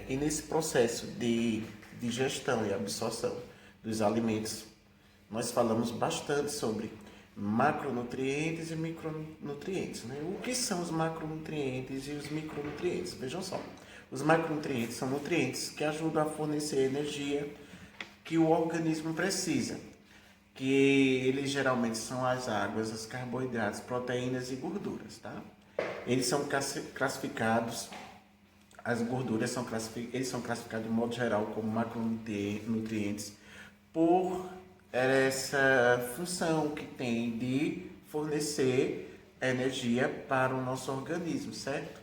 E nesse processo de digestão e absorção dos alimentos, nós falamos bastante sobre macronutrientes e micronutrientes, né? O que são os macronutrientes e os micronutrientes? Vejam só, os macronutrientes são nutrientes que ajudam a fornecer energia que o organismo precisa, que eles geralmente são as águas, os carboidratos, proteínas e gorduras, tá? Eles são classificados, as gorduras eles são classificados de modo geral como macronutrientes por essa função que tem de fornecer energia para o nosso organismo, certo?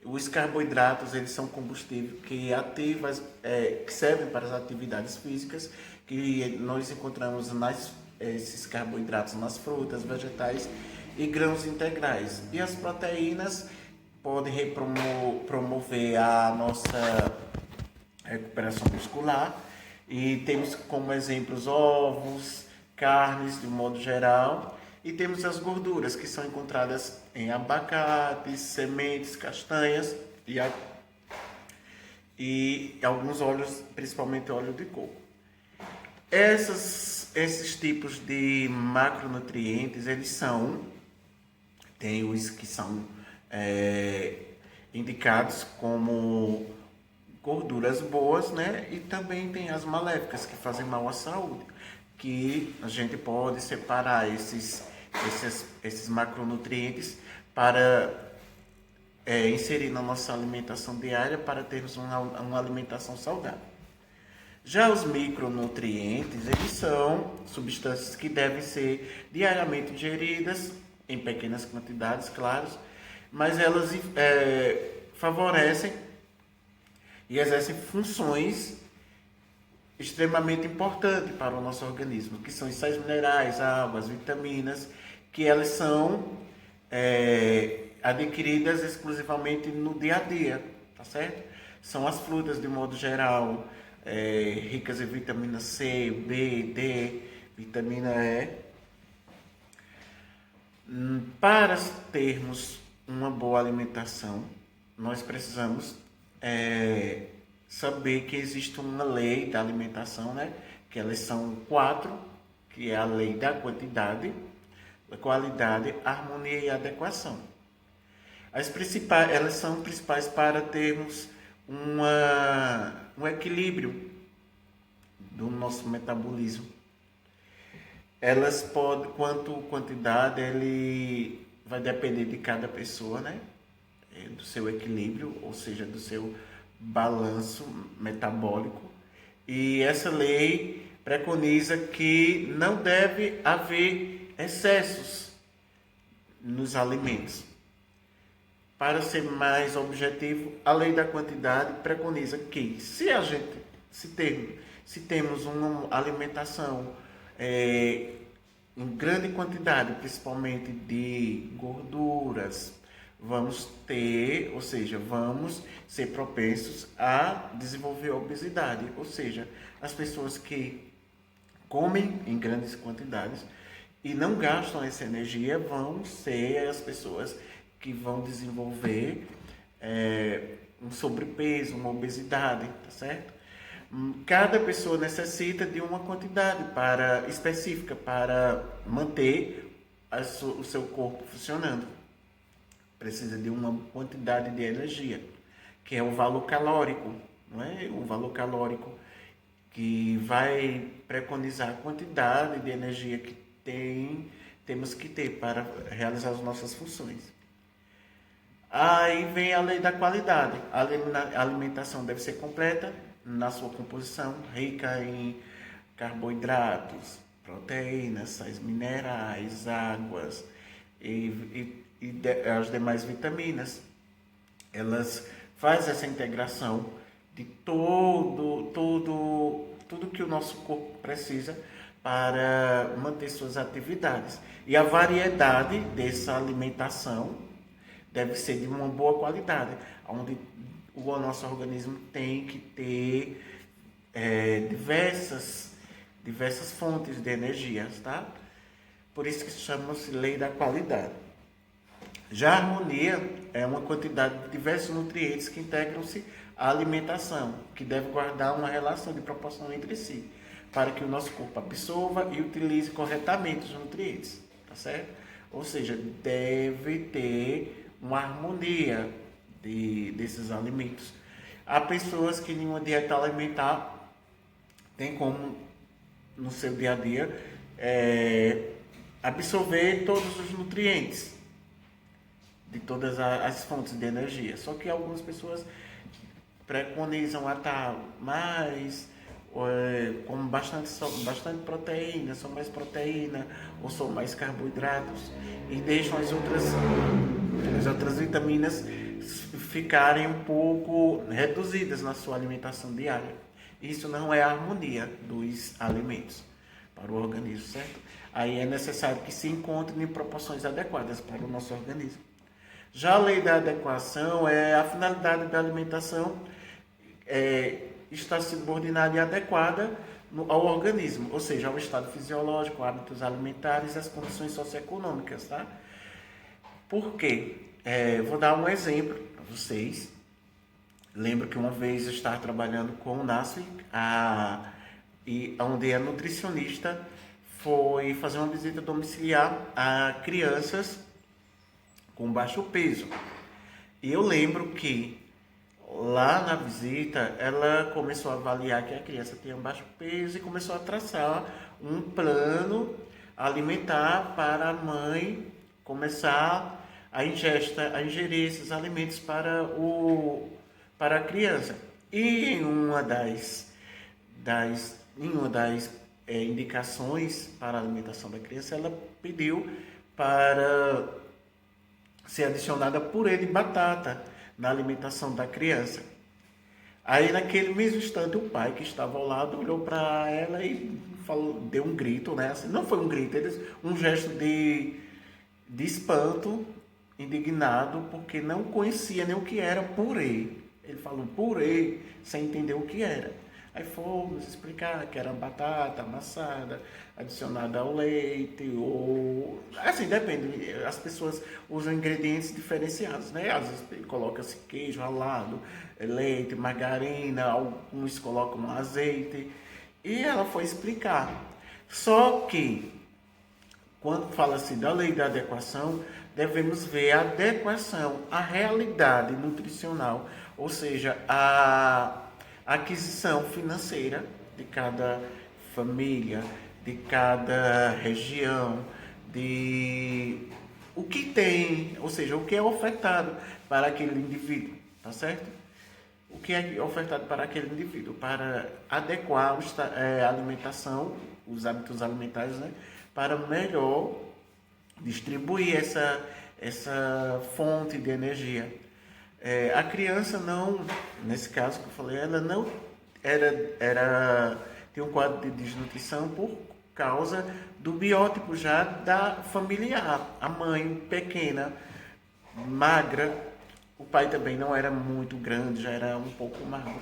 Os carboidratos, eles são combustíveis que servem para as atividades físicas, que nós encontramos esses carboidratos nas frutas, vegetais e grãos integrais. E as proteínas podem promover a nossa recuperação muscular. E temos como exemplos ovos, carnes de um modo geral. E temos as gorduras que são encontradas em abacates, sementes, castanhas e alguns óleos, principalmente óleo de coco. Esses tipos de macronutrientes, tem os que são indicados como gorduras boas, né? E também tem as maléficas que fazem mal à saúde, que a gente pode separar esses macronutrientes para inserir na nossa alimentação diária para termos uma alimentação saudável. Já os micronutrientes, eles são substâncias que devem ser diariamente ingeridas em pequenas quantidades, claro, mas elas favorecem e exercem funções extremamente importantes para o nosso organismo, que são os sais minerais, águas, vitaminas, que elas são adquiridas exclusivamente no dia a dia, tá certo? São as frutas de modo geral, ricas em vitamina C, B, D, vitamina E. Para termos uma boa alimentação, nós precisamos saber que existe uma lei da alimentação, né? Que elas são 4, que é a lei da quantidade, da qualidade, harmonia e adequação. Elas são principais para termos um equilíbrio do nosso metabolismo. Elas podem, quanto quantidade, ele vai depender de cada pessoa, né? Do seu equilíbrio, ou seja, do seu balanço metabólico. E essa lei preconiza que não deve haver excessos nos alimentos. Para ser mais objetivo, a lei da quantidade preconiza que se temos uma alimentação em grande quantidade, principalmente de gorduras, vamos ser propensos a desenvolver obesidade, ou seja, as pessoas que comem em grandes quantidades e não gastam essa energia vão ser as pessoas que vão desenvolver um sobrepeso, uma obesidade, tá certo? Cada pessoa necessita de uma quantidade específica para manter o seu corpo funcionando. Precisa de uma quantidade de energia, que é o valor calórico, não é? O valor calórico que vai preconizar a quantidade de energia que temos que ter para realizar as nossas funções. Aí vem a lei da qualidade. A alimentação deve ser completa na sua composição, rica em carboidratos, proteínas, sais minerais, águas e as demais vitaminas. Elas fazem essa integração de tudo que o nosso corpo precisa para manter suas atividades. E a variedade dessa alimentação deve ser de uma boa qualidade, onde o nosso organismo tem que ter diversas fontes de energia, tá? Por isso que chama-se lei da qualidade. Já a harmonia é uma quantidade de diversos nutrientes que integram-se à alimentação, que deve guardar uma relação de proporção entre si, para que o nosso corpo absorva e utilize corretamente os nutrientes, tá certo? Ou seja, deve ter uma harmonia desses alimentos. Há pessoas que em uma dieta alimentar tem como no seu dia a dia absorver todos os nutrientes de todas as fontes de energia. Só que algumas pessoas preconizam a estar mais com bastante proteína, só mais proteína ou só mais carboidratos e deixam as outras vitaminas ficarem um pouco reduzidas na sua alimentação diária. Isso não é a harmonia dos alimentos para o organismo, certo? Aí é necessário que se encontrem em proporções adequadas para o nosso organismo. Já a lei da adequação é a finalidade da alimentação está subordinada e adequada ao organismo, ou seja, ao estado fisiológico, hábitos alimentares e as condições socioeconômicas, tá? Por quê? Vou dar um exemplo para vocês. Lembro que uma vez eu estava trabalhando com o NASF, onde a nutricionista foi fazer uma visita domiciliar a crianças com baixo peso. E eu lembro que lá na visita ela começou a avaliar que a criança tinha baixo peso e começou a traçar um plano alimentar para a mãe começar a ingerir esses alimentos para a criança. E em uma das indicações para a alimentação da criança, ela pediu para ser adicionada purê de batata na alimentação da criança. Aí naquele mesmo instante o pai que estava ao lado olhou para ela e deu um grito, né? Assim, não foi um grito, um gesto de espanto, indignado, porque não conhecia nem o que era purê. Ele falou purê sem entender o que era. Aí fomos explicar que era batata amassada, adicionada ao leite, ou... Assim, depende. As pessoas usam ingredientes diferenciados, né? Às vezes coloca-se queijo ralado, leite, margarina, alguns colocam azeite. E ela foi explicar. Só que, quando fala-se da lei da adequação, devemos ver a adequação à realidade nutricional, ou seja, a aquisição financeira de cada família, de cada região, de o que tem, ou seja, o que é ofertado para aquele indivíduo, tá certo? O que é ofertado para aquele indivíduo, para adequar a alimentação, os hábitos alimentares, né, para melhor distribuir essa fonte de energia. A criança não, nesse caso que eu falei, ela não tem um quadro de desnutrição por causa do biótipo já da familiar. A mãe pequena, magra, o pai também não era muito grande, já era um pouco magro.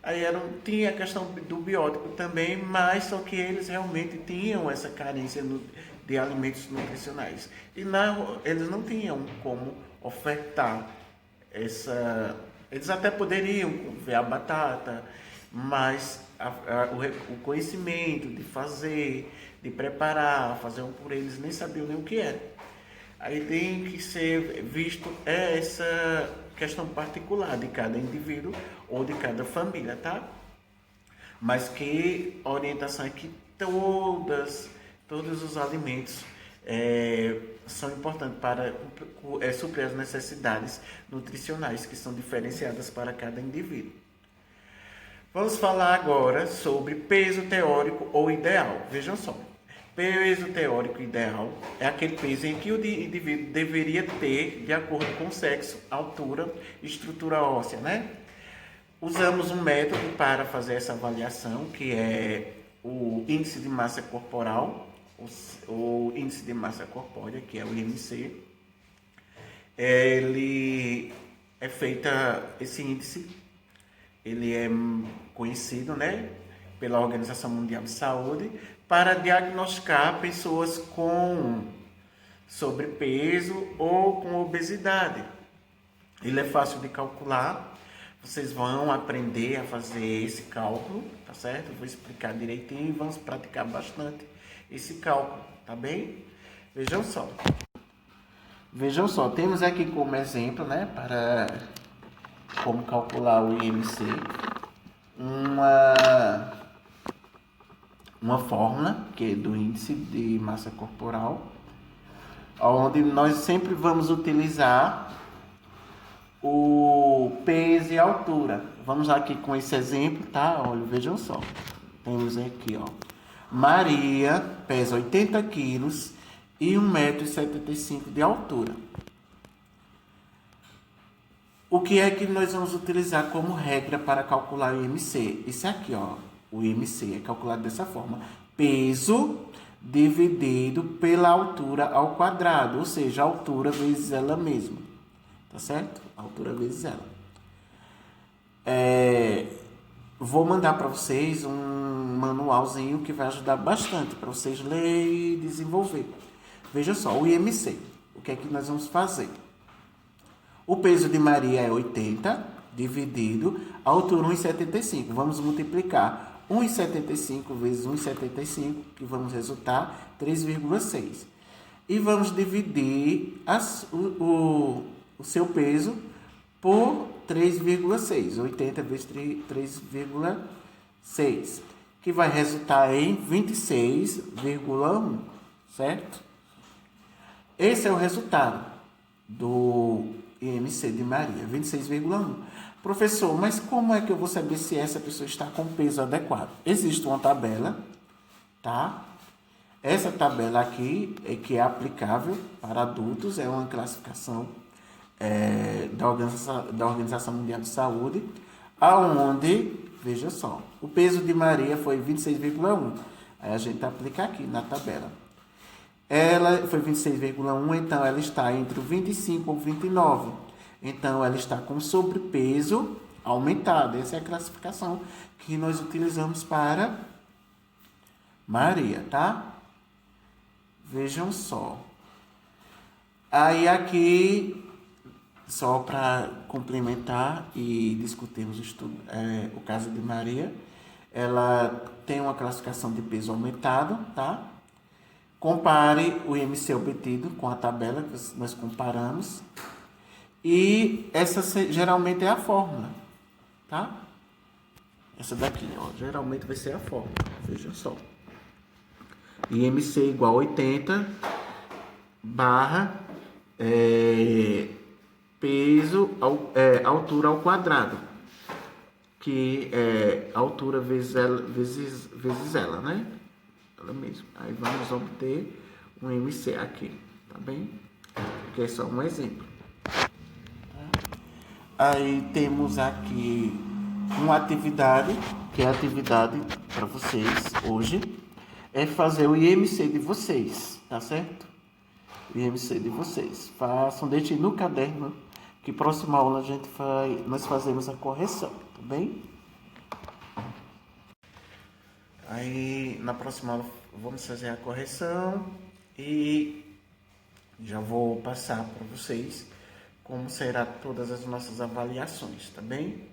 Aí tinha a questão do biótipo também, mas só que eles realmente tinham essa carência de alimentos nutricionais. E eles não tinham como ofertar eles até poderiam ver a batata, mas o conhecimento de fazer, de preparar, fazer um purê, eles nem sabiam nem o que era. Aí tem que ser visto essa questão particular de cada indivíduo ou de cada família, tá? Mas que a orientação é que todos os alimentos são importantes para suprir as necessidades nutricionais que são diferenciadas para cada indivíduo. Vamos falar agora sobre peso teórico ou ideal. Vejam só, peso teórico ideal é aquele peso em que o indivíduo deveria ter de acordo com o sexo, altura e estrutura óssea, né? Usamos um método para fazer essa avaliação, que é o índice de massa corporal, o índice de massa corpórea, que é o IMC. Ele é feita, esse índice, ele é conhecido, né, pela Organização Mundial de Saúde, para diagnosticar pessoas com sobrepeso ou com obesidade. Ele é fácil de calcular. Vocês vão aprender a fazer esse cálculo, tá certo? Eu vou explicar direitinho e vamos praticar bastante esse cálculo, tá bem? Vejam só. Vejam só, temos aqui como exemplo, né, para como calcular o IMC, uma fórmula, que é do índice de massa corporal, onde nós sempre vamos utilizar o peso e a altura. Vamos aqui com esse exemplo, tá? Olha, vejam só. Temos aqui, ó. Maria pesa 80 quilos e 1,75 m de altura. O que é que nós vamos utilizar como regra para calcular o IMC? Isso aqui, ó. O IMC é calculado dessa forma. Peso dividido pela altura ao quadrado, ou seja, a altura vezes ela mesma. Tá certo? Altura vezes ela. Vou mandar para vocês um manualzinho que vai ajudar bastante para vocês lerem e desenvolver. Veja só, o IMC. O que é que nós vamos fazer? O peso de Maria é 80, dividido a altura 1,75. Vamos multiplicar 1,75 vezes 1,75, que vamos resultar 3,6. E vamos dividir o seu peso por 3,6. 80 vezes 3,6. Que vai resultar em 26,1, certo? Esse é o resultado do IMC de Maria, 26,1. Professor, mas como é que eu vou saber se essa pessoa está com peso adequado? Existe uma tabela, tá? Essa tabela aqui é que é aplicável para adultos, é uma classificação da Organização Mundial de Saúde, aonde, veja só, o peso de Maria foi 26,1. Aí a gente aplica aqui na tabela. Ela foi 26,1, então ela está entre o 25 ou 29. Então ela está com sobrepeso aumentado. Essa é a classificação que nós utilizamos para Maria, tá? Vejam só. Aí aqui, só para complementar e discutirmos o caso de Maria, ela tem uma classificação de peso aumentado, tá? Compare o IMC obtido com a tabela que nós comparamos. E essa geralmente é a fórmula, tá? Essa daqui, ó, geralmente vai ser a fórmula. Veja só. IMC igual a 80 barra peso, altura ao quadrado. Que é altura vezes ela, né? Ela mesma. Aí vamos obter um IMC aqui, tá bem? Que é só um exemplo. Aí temos aqui uma atividade, que é a atividade para vocês hoje, é fazer o IMC de vocês, tá certo? O IMC de vocês. Façam, deixem no caderno, que próxima aula nós fazemos a correção, tá bem? Aí, na próxima aula, vamos fazer a correção e já vou passar para vocês como será todas as nossas avaliações, tá bem?